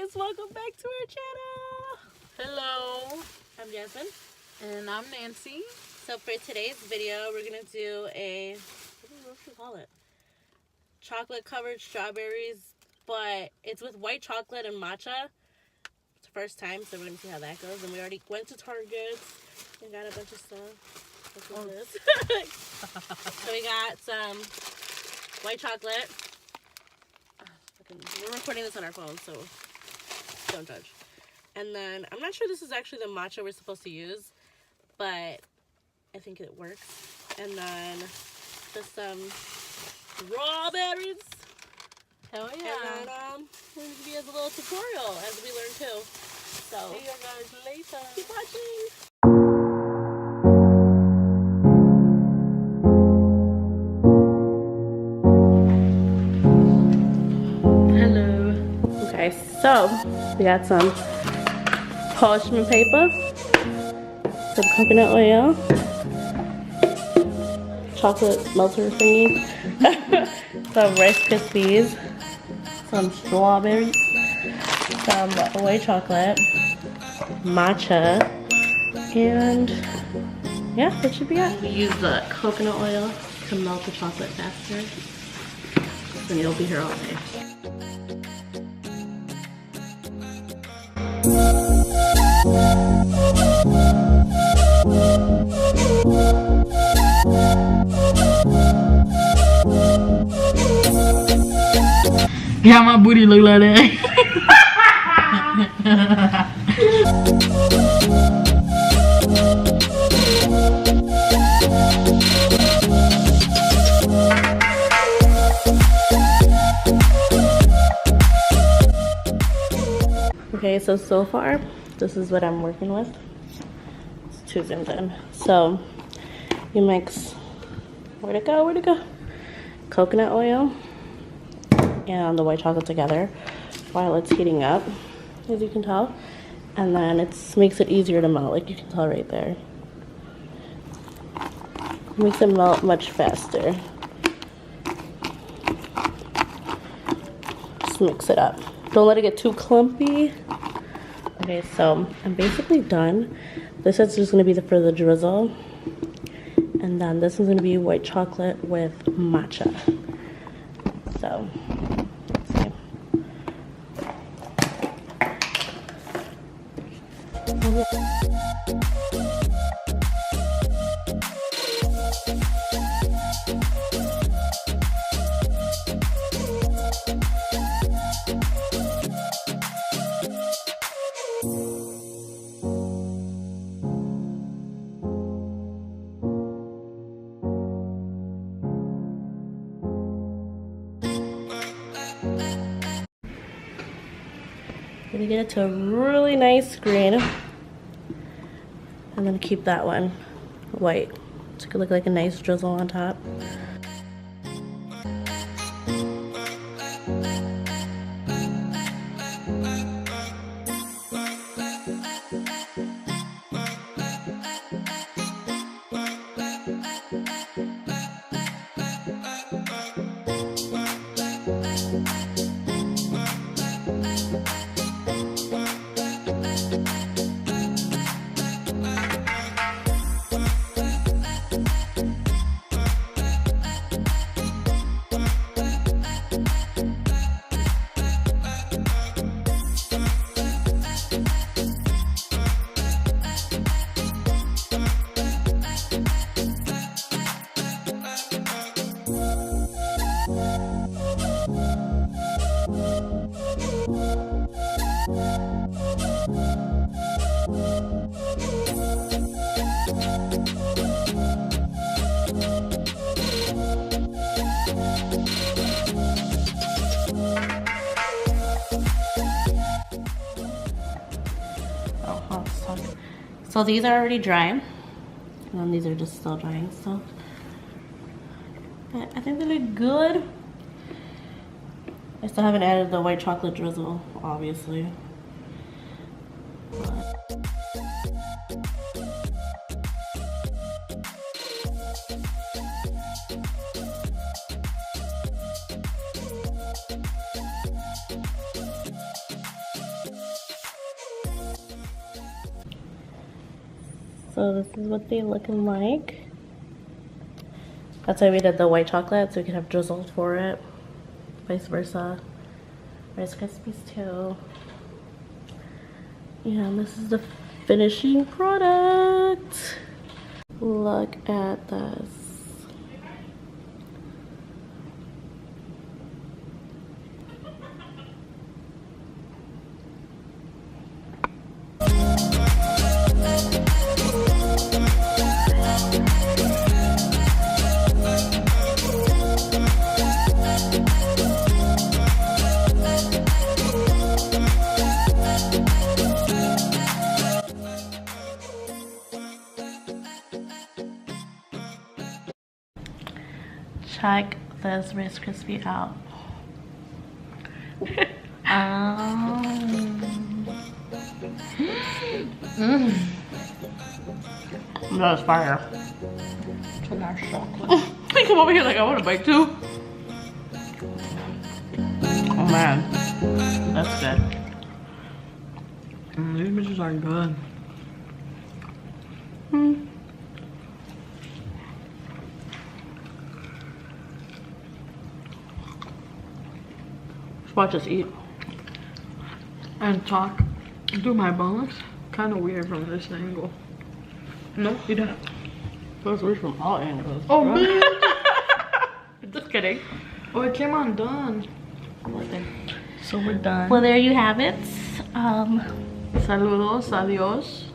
guys, welcome back to our channel. Hello, I'm Jasmine. and I'm Nancy. So for today's video, we're gonna do a, what should we call it? Chocolate covered strawberries, but it's with white chocolate and matcha. It's the first time, so we're gonna see how that goes. And we already went to Target and got a bunch of stuff. Look at this. So we got some white chocolate. We're recording this on our phone, so don't judge. And then, I'm not sure this is actually the matcha we're supposed to use, but I think it works. And then, just some strawberries. Hell yeah. And then, we're going to give you a little tutorial as we learn too. So, See you guys later. keep watching. Hello. Okay, so we got some parchment paper, some coconut oil, chocolate melter thingy, some Rice Krispies, some strawberries, some white chocolate, matcha, and yeah, that should be it. We use the coconut oil to melt the chocolate faster, and you'll be here all day. Yeah, my booty look like that. Okay, so far, this is what I'm working with. It's 2 zoomed in. So, you mix, where'd it go? Coconut oil and the white chocolate together while it's heating up, as you can tell. And then it makes it easier to melt, like you can tell right there. It makes it melt much faster. Just mix it up. Don't let it get too clumpy. Okay, so I'm basically done. This is just gonna be for the drizzle. And then this is gonna be white chocolate with matcha. So, let's see. Gonna get it to a really nice green. I'm gonna keep that one white. It's gonna look like a nice drizzle on top. So these are already dry, and then these are just still drying still. But I think they look good. I still haven't added the white chocolate drizzle, obviously. So this is what they looking like. That's why we did the white chocolate, so we can have drizzles for it. Vice versa. Rice Krispies too. Yeah, and this is the finishing product. Look at this. Check this Rice Krispie out. That was fire. Too much chocolate. I come over here like I want to bite too. Oh man, that's good. These bitches are good. Just watch us eat. And talk. Do my bonus. Kind of weird from this angle. No, you don't. That's weird from all angles. Oh man. Just kidding. Oh, it came undone. Nothing. So we're done. Well, there you have it. Saludos, adios.